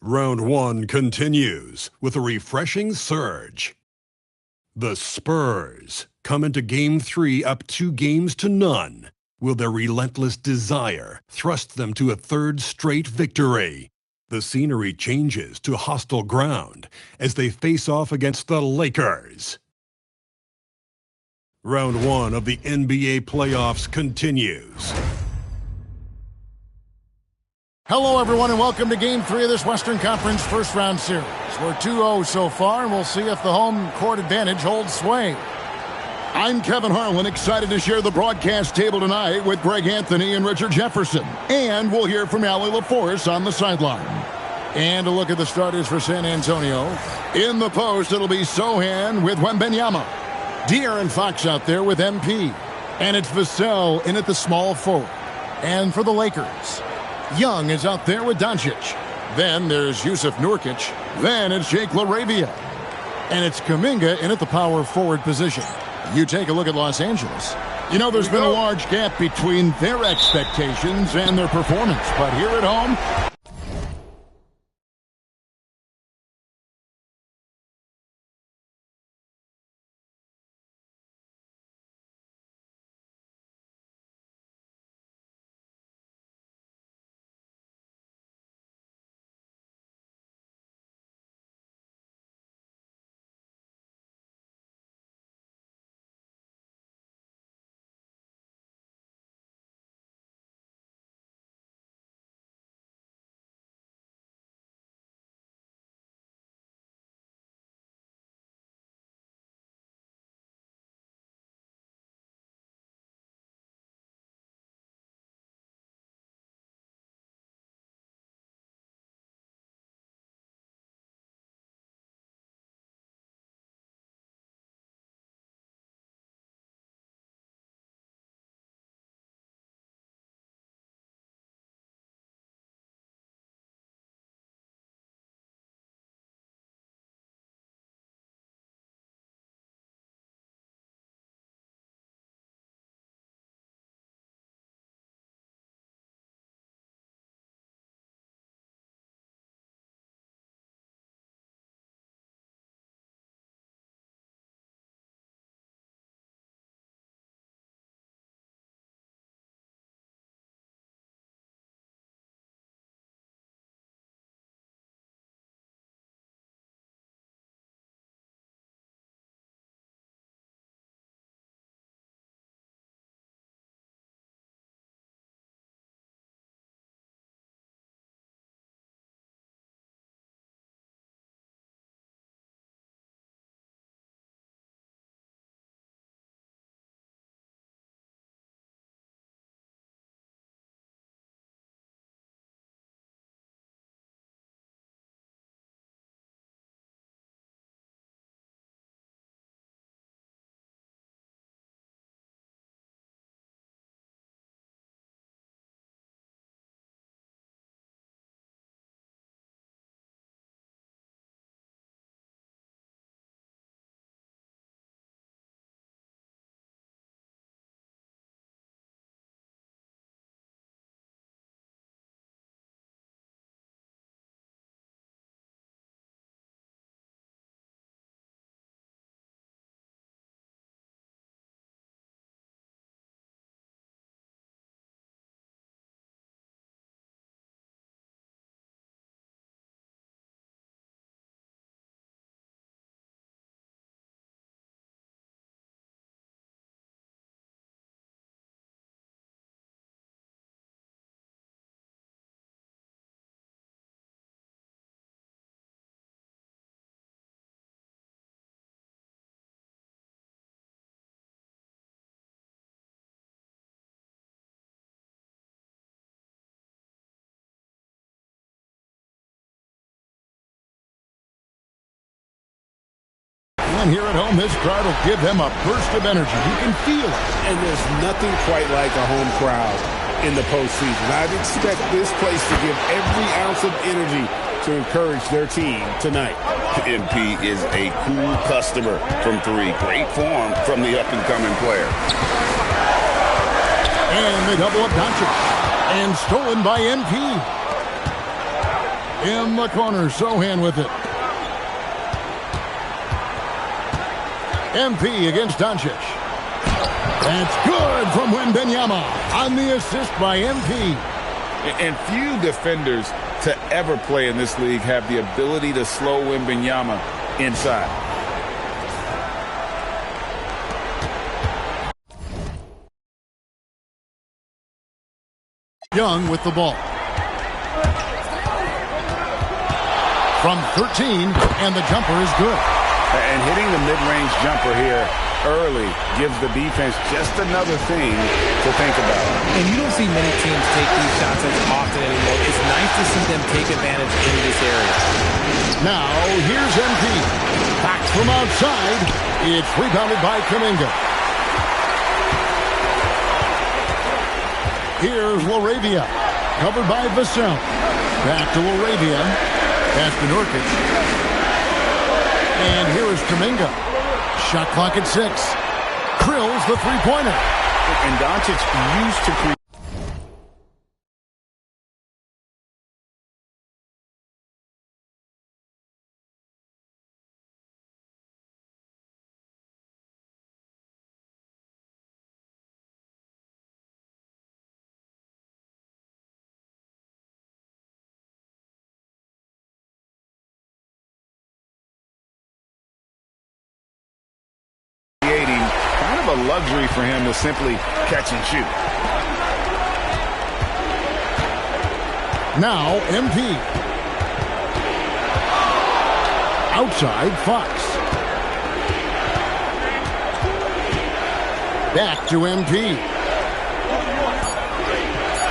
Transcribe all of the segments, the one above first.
Round 1 continues with a refreshing surge. The Spurs come into Game 3 up 2-0. Will their relentless desire thrust them to a third straight victory? The scenery changes to hostile ground as they face off against the Lakers. Round 1 of the NBA playoffs continues. Hello, everyone, and welcome to Game 3 of this Western Conference first-round series. We're 2-0 so far, and we'll see if the home court advantage holds sway. I'm Kevin Harlan, excited to share the broadcast table tonight with Greg Anthony and Richard Jefferson. And we'll hear from Allie LaForce on the sideline. And a look at the starters for San Antonio. In the post, it'll be Sohan with Wembanyama. De'Aaron Fox out there with MP. And it's Vassell in at the small forward. And for the Lakers, Young is out there with Doncic. Then there's Yusuf Nurkic. Then it's Jake LaRavia. And it's Kuminga in at the power forward position. You take a look at Los Angeles. You know, there's been a large gap between their expectations and their performance. But here at home, and here at home, this crowd will give them a burst of energy. You can feel it. And there's nothing quite like a home crowd in the postseason. I'd expect this place to give every ounce of energy to encourage their team tonight. MP is a cool customer from 3. Great form from the up-and-coming player. they double up Doncic. And stolen by MP. In the corner, Sohan with it. MP against Doncic. That's good from Wembanyama on the assist by MP. And few defenders to ever play in this league have the ability to slow Wembanyama inside. Young with the ball. From 13, and the jumper is good. And hitting the mid-range jumper here early gives the defense just another thing to think about. And you don't see many teams take these shots as often anymore. It's nice to see them take advantage in this area. Now, here's MP. Back from outside. It's rebounded by Kuminga. Here's Laravia. Covered by Vassell. Back to Laravia. Pass to Nurkic. And here is Kuminga. Shot clock at 6. Krills the three-pointer. And Doncic used to create. Kind of a luxury for him to simply catch and shoot. Now, MP. Outside, Fox. Back to MP.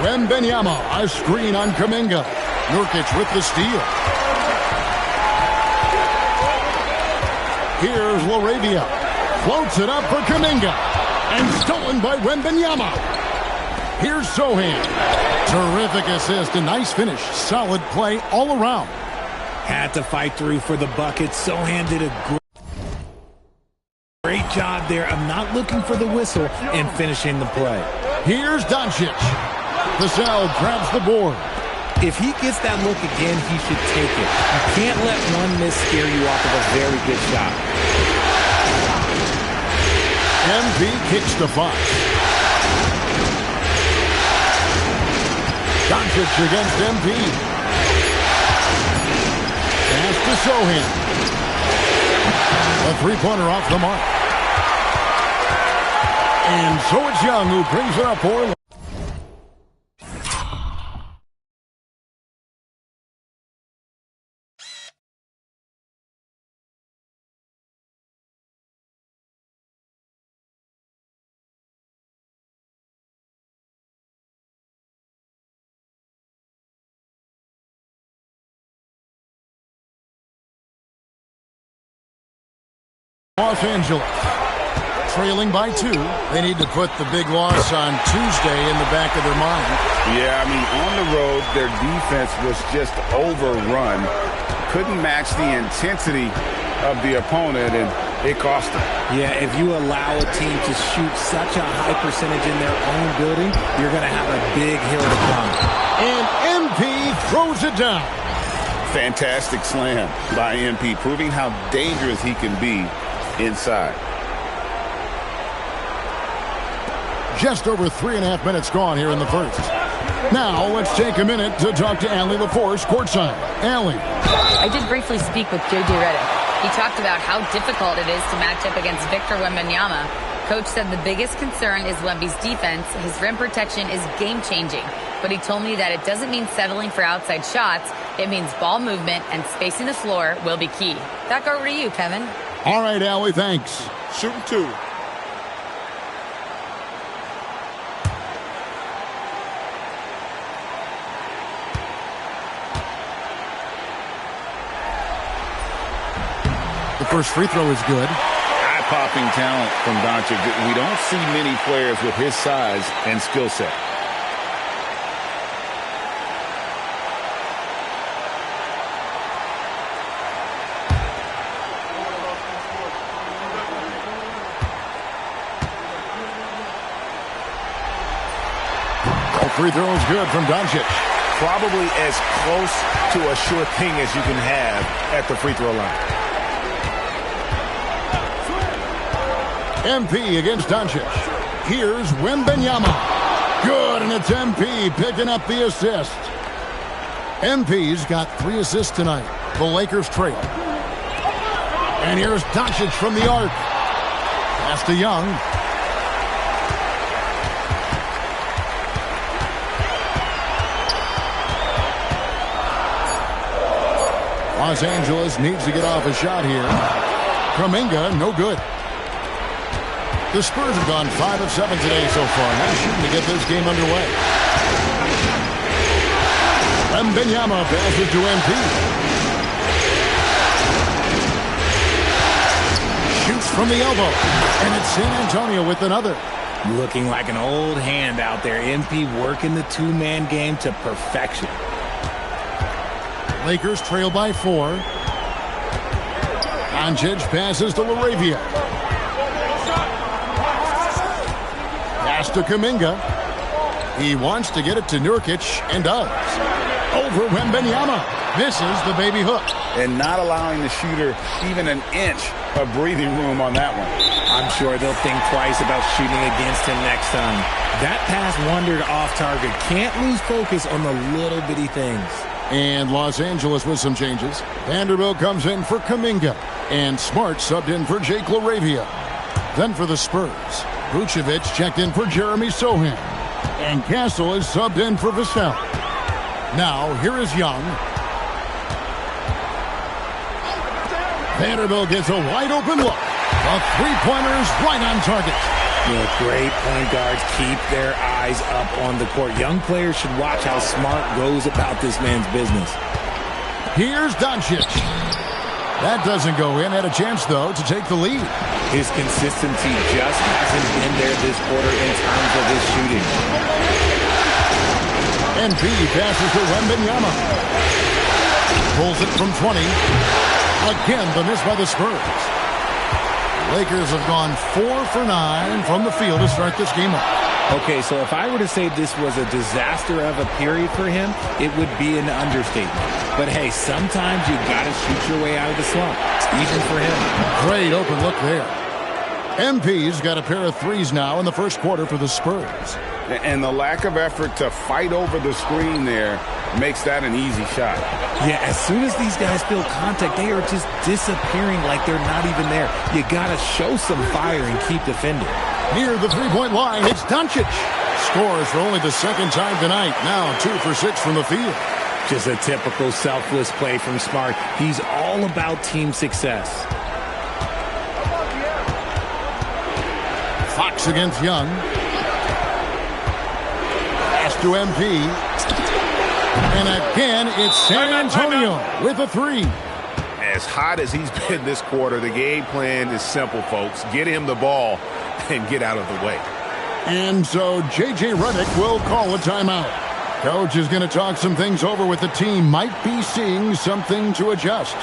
Wembanyama, a screen on Kuminga. Nurkic with the steal. Here's Laravia. Floats it up for Kuminga. And stolen by Wembanyama. Here's Sohan. Terrific assist. A nice finish. Solid play all around. Had to fight through for the bucket. Sohan did a great job there. I'm not looking for the whistle and finishing the play. Here's Doncic. Vassell grabs the board. If he gets that look again, he should take it. You can't let one miss scare you off of a very good shot. MP kicks to Fox. Doncic against MP. Pass to Sohan. A three-pointer off the mark. And so it's Young who brings it up for. Los Angeles, trailing by 2. They need to put the big loss on Tuesday in the back of their mind. Yeah, I mean, on the road, their defense was just overrun. Couldn't match the intensity of the opponent, and it cost them. Yeah, if you allow a team to shoot such a high percentage in their own building, you're going to have a big hill to climb. And MP throws it down. Fantastic slam by MP, proving how dangerous he can be inside. Just over 3.5 minutes gone here in the first. Now let's take a minute to talk to Allie LaForce courtside. Allie. I did briefly speak with J.J. Redick. He talked about how difficult it is to match up against Victor Wembanyama. Coach said the biggest concern is Wemby's defense. His rim protection is game-changing. But he told me that it doesn't mean settling for outside shots. It means ball movement and spacing the floor will be key. Back over to you, Kevin. All right, Allie, thanks. Shooting 2. The first free throw is good. Eye-popping talent from Doncic. We don't see many players with his size and skill set. free throw is good from Doncic. Probably as close to a sure thing as you can have at the free throw line. MP against Doncic. Here's Wembanyama. Good, and it's MP picking up the assist. MP's got 3 assists tonight. The Lakers trail. And here's Doncic from the arc. Pass to Young. Los Angeles needs to get off a shot here. Kuminga, no good. The Spurs have gone 5 of 7 today so far. Nice shooting to get this game underway. Wembanyama passes to MP. Shoots from the elbow. And it's San Antonio with another. Looking like an old hand out there. MP working the two-man game to perfection. Lakers trail by 4. Doncic passes to LaRavia. Pass to Kuminga. He wants to get it to Nurkic and does. Over Wembanyama. Misses the baby hook. And not allowing the shooter even an inch of breathing room on that one. I'm sure they'll think twice about shooting against him next time. That pass wandered off target. Can't lose focus on the little bitty things. And Los Angeles with some changes. Vanderbilt comes in for Kuminga. And Smart subbed in for Jake LaRavia. Then for the Spurs, Vucevic checked in for Jeremy Sohan. And Castle is subbed in for Vassell. Now, here is Young. Vanderbilt gets a wide-open look. The three-pointer is right on target. Great point guards keep their eyes up on the court. Young players should watch how Smart goes about this man's business. Here's Doncic. That doesn't go in. Had a chance, though, to take the lead. His consistency just hasn't been there this quarter in terms of his shooting. NP passes to Wembanyama. Pulls it from 20. Again, the miss by the Spurs. Lakers have gone 4 for 9 from the field to start this game off. Okay, so if I were to say this was a disaster of a period for him, it would be an understatement. But hey, sometimes you got to shoot your way out of the slump, even for him. Great open look there. MP's got a pair of threes now in the first quarter for the Spurs. And the lack of effort to fight over the screen there makes that an easy shot. Yeah, as soon as these guys feel contact, they are just disappearing like they're not even there. You got to show some fire and keep defending. Near the three-point line, it's Doncic. Scores for only the second time tonight. Now 2 for 6 from the field. Just a typical selfless play from Smart. He's all about team success. Fox against Young. Pass to MP. And again, it's San Antonio with a 3. As hot as he's been this quarter, the game plan is simple, folks. Get him the ball and get out of the way. And so J.J. Redick will call a timeout. Coach is going to talk some things over with the team. Might be seeing something to adjust.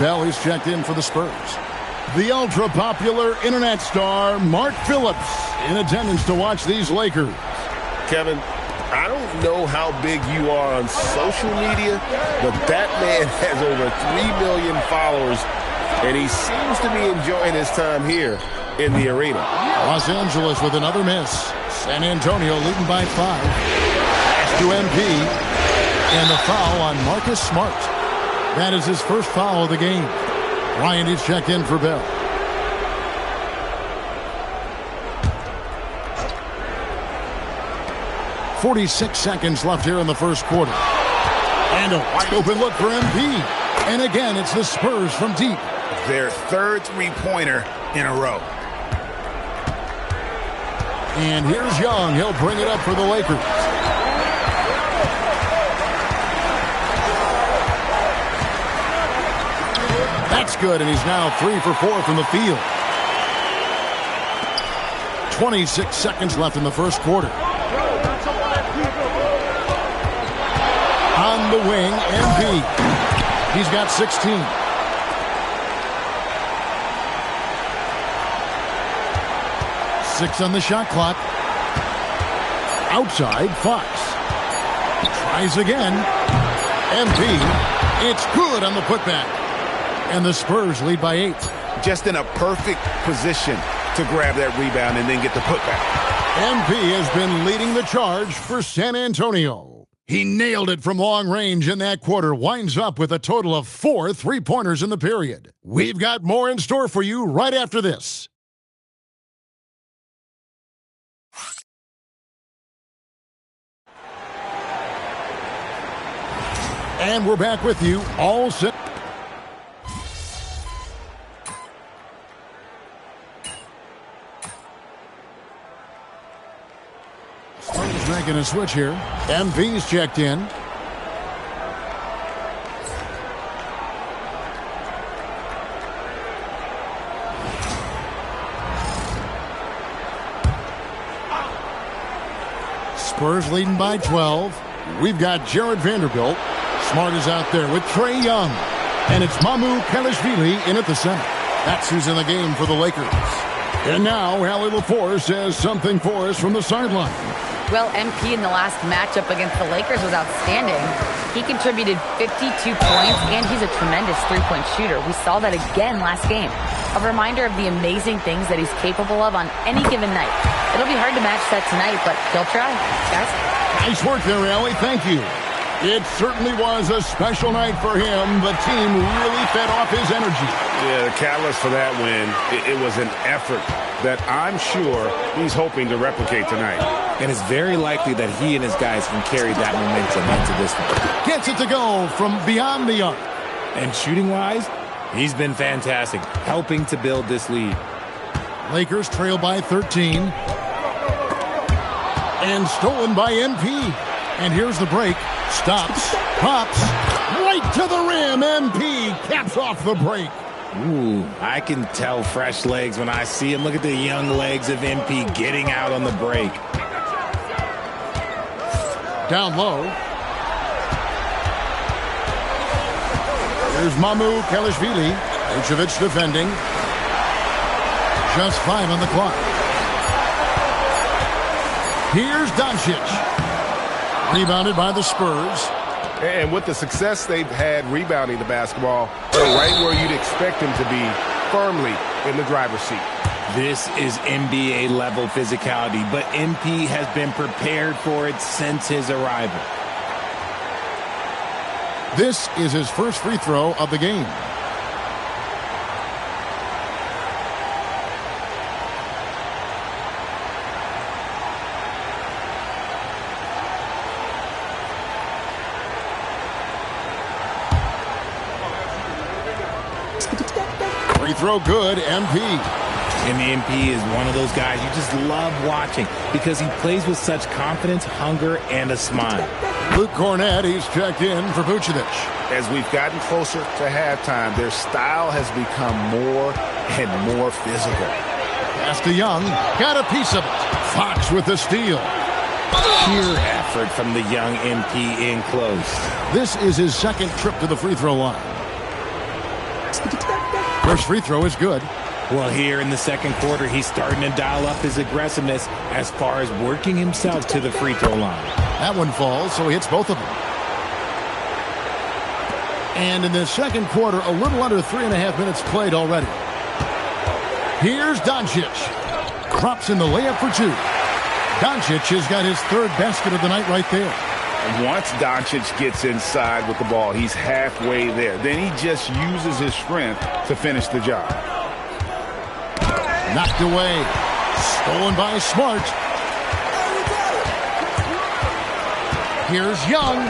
Bell is checked in for the Spurs. The ultra-popular internet star, Mark Phillips, in attendance to watch these Lakers. Kevin, I don't know how big you are on social media, but that man has over 3 million followers, and he seems to be enjoying his time here in the arena. Los Angeles with another miss. San Antonio leading by 5. Pass to MP. And the foul on Marcus Smart. That is his first foul of the game. Bryant is checked in for Bell. .46 seconds left here in the first quarter. And a wide open look for MP. And again, it's the Spurs from deep. Their third three-pointer in a row. And here's Young. He'll bring it up for the Lakers. That's good, and he's now 3 for 4 from the field. 26 seconds left in the first quarter. On the wing, MP. He's got 16. Six on the shot clock. Outside, Fox. Tries again. MP. It's good on the putback. And the Spurs lead by 8. Just in a perfect position to grab that rebound and then get the putback. MP has been leading the charge for San Antonio. He nailed it from long range in that quarter. Winds up with a total of 4 three-pointers in the period. We've got more in store for you right after this. And we're back with you all set. Spurs making a switch here. MP's checked in. Spurs leading by 12. We've got Jared Vanderbilt. Smart is out there with Trae Young. And it's Mamu Kelishvili in at the center. That's who's in the game for the Lakers. And now, Allie LaForce says something for us from the sideline. Well, MP in the last matchup against the Lakers was outstanding. He contributed 52 points, and he's a tremendous three-point shooter. We saw that again last game. A reminder of the amazing things that he's capable of on any given night. It'll be hard to match that tonight, but he'll try. Guys? Nice work there, Allie. Thank you. It certainly was a special night for him. The team really fed off his energy. Yeah, the catalyst for that win, it was an effort that I'm sure he's hoping to replicate tonight. And it's very likely that he and his guys can carry that momentum into this one. Gets it to go from beyond the arc. And shooting-wise, he's been fantastic, helping to build this lead. Lakers trail by 13. And stolen by MP. And here's the break. Stops, pops, right to the rim. MP caps off the break. Ooh, I can tell fresh legs when I see him. Look at the young legs of MP getting out on the break. Down low. Here's Mamu Kelishvili. Vucevic defending. Just 5 on the clock. Here's Doncic. Rebounded by the Spurs. And with the success they've had rebounding the basketball, they're right where you'd expect them to be, firmly in the driver's seat. This is NBA-level physicality, but MP has been prepared for it since his arrival. This is his first free throw of the game. Free throw good, MP. And the MP is one of those guys you just love watching because he plays with such confidence, hunger, and a smile. Luke Cornett, he's checked in for Vucevic. As we've gotten closer to halftime, their style has become more and more physical. Pass to Young, got a piece of it. Fox with the steal. Sheer effort from the young MP in close. This is his second trip to the free throw line. First free throw is good. Well, here in the second quarter, he's starting to dial up his aggressiveness as far as working himself to the free throw line. That one falls, so he hits both of them. And in the second quarter, a little under 3.5 minutes played already. Here's Doncic. Drops in the layup for 2. Doncic has got his third basket of the night right there. Once Doncic gets inside with the ball, he's halfway there. Then he just uses his strength to finish the job. Knocked away. Stolen by Smart. Here's Young.